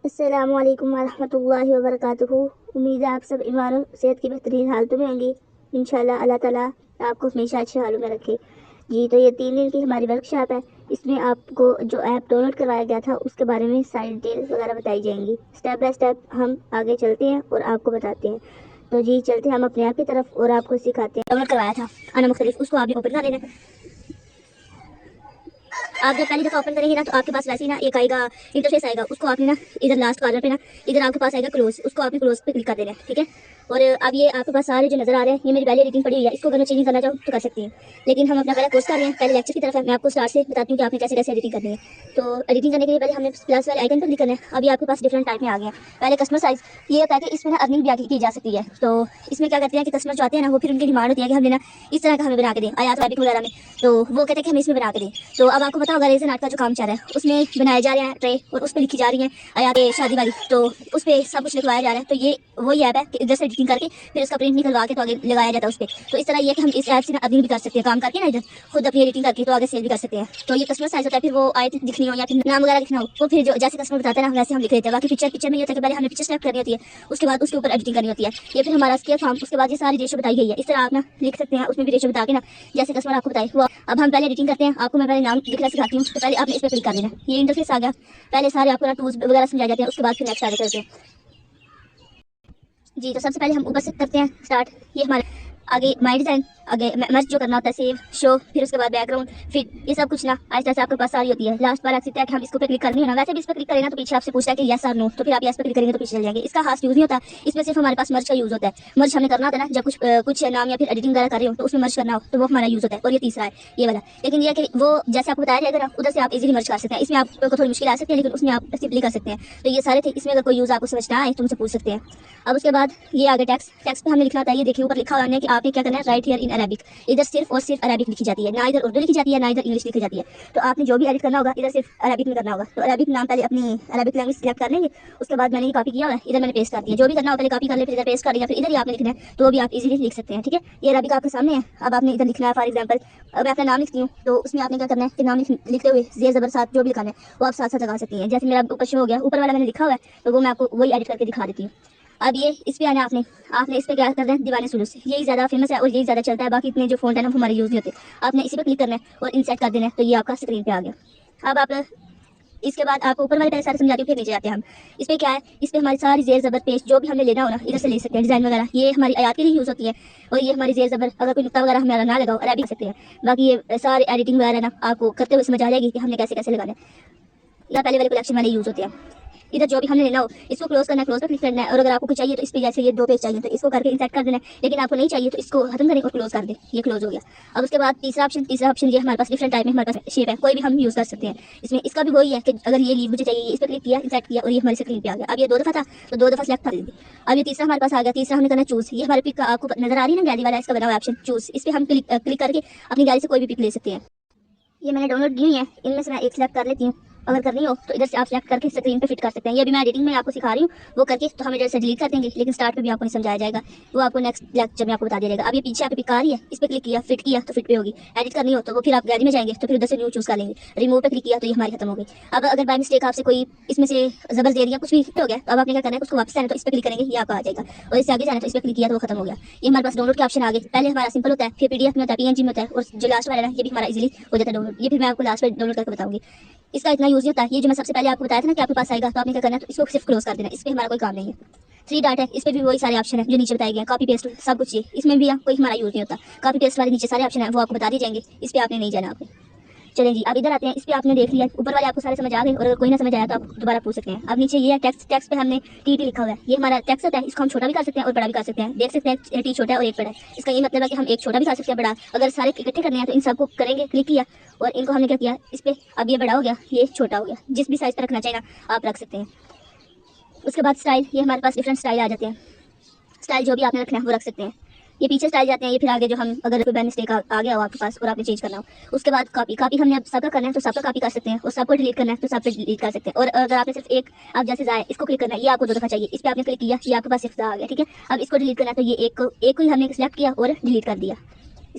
अस्सलामु अलैकुम वरहमतुल्लाहि वबरकातुहू। उम्मीद है आप सब ईमान और सेहत की बेहतरीन हालतों में होंगे। इंशाल्लाह अल्लाह ताला आपको हमेशा अच्छे हालों में रखे। जी, तो ये 3 दिन की हमारी वर्कशॉप है। इसमें आपको जो ऐप डाउनलोड करवाया गया था उसके बारे में सारी डिटेल्स वगैरह बताई जाएंगी। स्टेप बाय स्टेप हम आगे चलते हैं और आपको बताते हैं। तो जी चलते हैं हम अपने ऐप की तरफ और आपको सिखाते हैं। डाउनलोड करवाया था अना मुख्तलिफ, उसको आप ओपन कर लेना। आप जब पहली दफ़ा ओपन करेंगे ना तो आपके पास वैसे ही ना एक आएगा, इंटरफेस आएगा। उसको आपने ना इधर लास्ट कॉर्नर पे ना इधर आपके पास आएगा क्लोज, उसको आपने क्लोज पे क्लिक कर देना है, ठीक है। और अब ये आपके पास सारे जो नजर आ रहे हैं, ये मेरी पहले एडिटिंग पड़ी हुई है। इसको अगर मैं चेंज करना चाहूँ तो कर सकती हैं, लेकिन हम अपना पहला कोर्स कर रहे हैं, पहले लेक्चर की तरफ है। मैं आपको स्टार्ट से बताती हूँ कि आपने कैसे कैसे एडिटिंग करनी है। तो एडिटिंग करने के लिए पहले हमने प्लस वाले आइकन पर क्लिक करना है। अभी आपके पास डिफरेंट टाइप में आ गया है। पहले कस्टमर साइज, ये होता है कि इसमें ना अर्निंग भी की जा सकती है। तो इसमें क्या करते हैं कि कस्टमर जो आते हैं ना, वो फिर उनकी डिमांड होती है कि हमने ना इस तरह का हमें बना के दें आयात रैबिट वगैरह में। तो वो कहते हैं कि हमें इसमें बना के दें। तो अब आपको पता होगा रेजन आर्ट का जो काम चल रहा है, उसमें बनाए जा रहे हैं ट्रे और उस पर लिखी जा रही है आयात शादी वाली। तो उस पर सब कुछ लिखवाया जा रहा है। तो ये वही ऐप है कि इधर से एडिटिंग करके फिर उसका प्रिंट निकलवा के तो आगे लगाया जाता है उस पर। तो इस तरह ये कि हम इस ऐप से अर्निंग भी कर सकते हैं, काम करके ना इधर खुद अपनी एडिटिंग करके तो आगे सेल भी कर सकते हैं। तो ये कस्टमर साइज होता है, फिर वो आयत दिखनी हो या फिर नाम वगैरह लिखना हो, वो फिर जो जैसे कस्टमर बताते हैं ना वैसे हम लिख देते हैं। बाकी पिक्चर में ये होता है कि पहले हमने पिक्चर सेलेक्ट करनी होती है, उसके बाद उसके ऊपर एडिटिंग करनी होती है। ये फिर हमारा स्केल फॉर्म, उसके बाद ये सारी रेशो बताई गई है। इस तरह आप ना लिख सकते हैं, उसमें भी रेशो बता के ना जैसे कस्टमर आपको बताए वो। अब हम पहले एडिटिंग करते हैं, आपको मैं पहले नाम लिखना सिखाती हूँ। तो पहले आपने इस पर क्लिक कर देना, ये इंटरफेस आ गया। पहले सारे आपको ना टूल्स वगैरह समझाए जाते हैं, उसके बाद फिर नेक्स्ट आगे चलते हैं। जी, तो सबसे पहले हम ऊपर से करते हैं स्टार्ट। ये हमारे आगे माई डिज़ाइन, आगे मर्ज जो करना होता है, सेव, शो, फिर उसके बाद बैकग्राउंड, फिट, ये सब कुछ ना आहिस्ता से आपके पास सारी होती है। लास्ट बार सकता है कि हम इसको पे क्लिक करनी है ना, वैसे भी इस पर क्लिक करें ना तो पीछे आपसे पूछता है कि यस और नो, तो फिर आप यस पे क्लिक करेंगे तो पीछे चल जाएंगे। इसका खास यूज़ नहीं होता, इसमें सिर्फ हमारे पास मर्ज का यूज़ होता है। मर्ज हमने करना होता है ना जब कुछ नाम या फिर एडिटिंग वगैरह कर रहे हो तो उसमें मर्ज करना हो तो वो हमारा यूज़ होता है। और ये तीसरा है ये वाला, लेकिन ये कि वो जैसे आपको बताया जाएगा ना उधर से आप इजीली मर्ज कर सकते हैं। इसमें आपको थोड़ी मुश्किल आ सकती है, लेकिन उसमें आप सिंपली कर सकते हैं। तो ये सारे थे, इसमें अगर कोई यूज़ आपको समझ ना आए तो मुझसे पूछ सकते हैं। अब उसके बाद ये आगे टेक्स्ट पे हमने लिखना होता है। ये देखिए ऊपर लिखा हुआ है कि आपने क्या करना है, राइट हियर इन अरेबिक। इधर सिर्फ और सिर्फ अरेबिक लिखी जाती है, ना इधर उर्दू लिखी जाती है ना इधर इंग्लिश लिखी जाती है। तो आपने जो भी एडिट करना होगा इधर सिर्फ अरेबिक में करना होगा। तो अरेबिक नाम पहले अपनी अरेबिक लैंग्वेज सिलेक्ट कर लेंगे, उसके बाद मैंने ये कॉपी किया हुआ है, इधर मैंने पेस्ट कर दिया। जो भी करना हो पहले कॉपी कर ले, फिर इधर पेस्ट कर लिया, फिर इधर ही आपने लिखना है, तो भी आप इजीली लिख सकते हैं, ठीक है। ये अरेबिक आपके सामने है। अब आपने इधर लिखना है, फॉर एग्जाम्पल मैं अपना नाम लिखती हूँ, तो उसमें आपने क्या करना है कि नाम लिखते हुए जेर जबर साथ जो भी लिखाना है वो आप साथ साथ लगा सकती हैं। जैसे मेरा ऊपर शो हो गया, ऊपर वाला मैंने लिखा हुआ है, तो वो मैं आपको वही एडिट करके दिखा देती हूँ। अब ये इस पे आना आपने आपने इस पे क्या करना है, दीवाने सुलूस, यही ज़्यादा फेमस है और यही ज़्यादा चलता है। बाकी इतने जो फ़ॉन्ट है ना वो हमारे यूज़ नहीं होते। आपने इसी पे क्लिक करना है और इनसेट कर देना है, तो ये आपका स्क्रीन पे आ गया। अब आप इसके बाद आपको ऊपर वाले पहले सारे समझाती हूँ, फिर नीचे आते हैं हम। इस पे क्या है, इस पे हमारी सारी जेर जबर पेश जो भी हमने लेना हो ना इधर से ले सकते हैं। डिज़ाइन वगैरह ये हमारी आयात के लिए यूज़ होती है, और ये हमारी जेर जबर अगर कोई नुक्ता वगैरह हमारा ना लगाओ अरबी कर सकते हैं। बाकी ये सारे एडिटिंग वगैरह ना आपको करते हुए समझ आ जाएगी कि हमने कैसे कैसे लगाना है। या पहले वाले कलेक्शन वाले यूज़ होते हैं। इधर जो भी हमने लेना हो इसको क्लोज करना है, क्लोज पर क्लिक करना है। और अगर आपको कुछ चाहिए तो इस पे जैसे ये 2 पेज चाहिए तो इसको करके इंसर्ट कर देना है, लेकिन आपको नहीं चाहिए तो इसको खत्म करें और क्लोज कर दें, ये क्लोज हो गया। अब उसके बाद तीसरा ऑप्शन ये हमारे पास डिफरेंट टाइप में हमारे पास शेप है, कोई भी हम यूज़ कर सकते हैं। इसमें इसका भी वही है कि अगर ये लीव मुझे चाहिए, इस पर क्लिक किया, इंसर्ट किया और ये हमारी स्क्रीन पे आ गया। अब ये 2 दफ़ा था तो 2 दफ़ा सेलेक्ट कर देंगे। अब ये तीसरा हमारे पास आ गया, तीसरा हमने करना चूज़। ये हमारे पिक आपको नजर आ रही है ना गैलरी वाला, इसका बना हुआ ऑप्शन चूज़, इस पर हम क्लिक करके अपनी गैलरी से कोई भी पिक ले सकते हैं। ये मैंने डाउनलोड की हुई है, इनमें से मैं एक सेलेक्ट कर लेती हूँ। अगर करनी हो तो इधर से आप सेलेक्ट करके स्क्रीन पे फिट कर सकते हैं। ये भी मैं एडिटिंग में आपको सिखा रही हूँ, वो करके तो हम इधर से डिलीट कर देंगे, लेकिन स्टार्ट पे भी आपको नहीं समझाया जाएगा, वो आपको नेक्स्ट लेक्चर में आपको बता दिया जाएगा। अब ये पीछे आपकी पिक आ रही है, इस पर क्लिक किया, फिट किया तो फिट पे होगी। एडिट करनी हो तो वो फिर आप गैलरी में जाएंगे तो फिर उधर से न्यू चूज़ कर लेंगे। रिमूव पे क्लिक किया तो ये हमारी खत्म हो गई। अब अगर बाय मिस्टेक आपसे कोई इसमें से जबर दे दिया, कुछ भी हो गया, तो अब आपने क्या करना है, उसको वापस आना तो इस पर क्लिक करेंगे, ये आपका आ जाएगा। और इससे आगे जाना तो इस पर क्लिक किया तो वो खत्म हो गया। ये हमारे पास डाउनलोड के ऑप्शन आ गए। पहले हमारा सिंपल होता है, फिर पीडीएफ में होता है, पीएनजी में होता है, और जो लास्ट वाला है ये भी हमारा इजीली हो जाता है डाउनलोड। ये फिर मैं आपको लास्ट में डाउनलोड करके बताऊंगी। इसका इतना यूज़ नहीं होता। ये जो मैं सबसे पहले आपको बताया था ना कि आपके पास आएगा, तो आपने क्या करना है, तो इसको सिर्फ क्लोज कर देना, इस पर हमारा कोई काम नहीं है। 3 डॉट है, इस पर भी वही सारे ऑप्शन है जो नीचे बताए गए हैं, कॉपी पेस्ट सब कुछ। ये इसमें भी कोई हमारा यूज़ नहीं होता। कॉपी पेस्ट वाले नीचे सारे ऑप्शन है वो आपको बता दिए जाएंगे, इस पर आपने नहीं जाना आपने। चलें जी, अब इधर आते हैं। इस पे आपने देख लिया, ऊपर वाले आपको सारे समझ आ गए, और अगर कोई ना समझ आया तो आप दोबारा पूछ सकते हैं। अब नीचे ये है टेक्स्ट पे हमने टी लिखा हुआ है, ये हमारा टेक्स्ट होता है। इसको हम छोटा भी कर सकते हैं और बड़ा भी कर सकते हैं। देख सकते हैं टी छोटा है और एक बड़ा है। इसका ये मतलब है कि हम एक छोटा भी कर सकते हैं, बड़ा। अगर सारे इकट्ठे करने हैं तो इन सबको करेंगे, क्लिक किया और इनको हमने क्या किया इस पर। अब ये बड़ा हो गया, ये छोटा हो गया, जिस भी साइज़ पर रखना चाहिए ना आप रख सकते हैं। उसके बाद स्टाइल, ये हमारे पास डिफरेंट स्टाइल आ जाते हैं। स्टाइल जो भी आपने रखना है वो रख सकते हैं। ये पीछे स्टाइल जाते हैं, ये फिर आगे जो हम अगर कोई मिस्टेक आ गया हो आपके पास और आपने चेंज करना हो। उसके बाद कॉपी हमने अब सबका करना है तो सबका कॉपी कर सकते हैं, और सबको डिलीट करना है तो सब पे डिलीट कर सकते हैं। और अगर आपने सिर्फ एक, आप जैसे जाए इसको क्लिक करना है, ये आपको 2 दफ़ा चाहिए, इस पर आपने क्लिक किया, ये आपके पास सिर्फ आ गया, ठीक है। अब इसको डिलीट करना है तो ये एक को ही हमने सिलेक्ट किया और डिलीट कर दिया।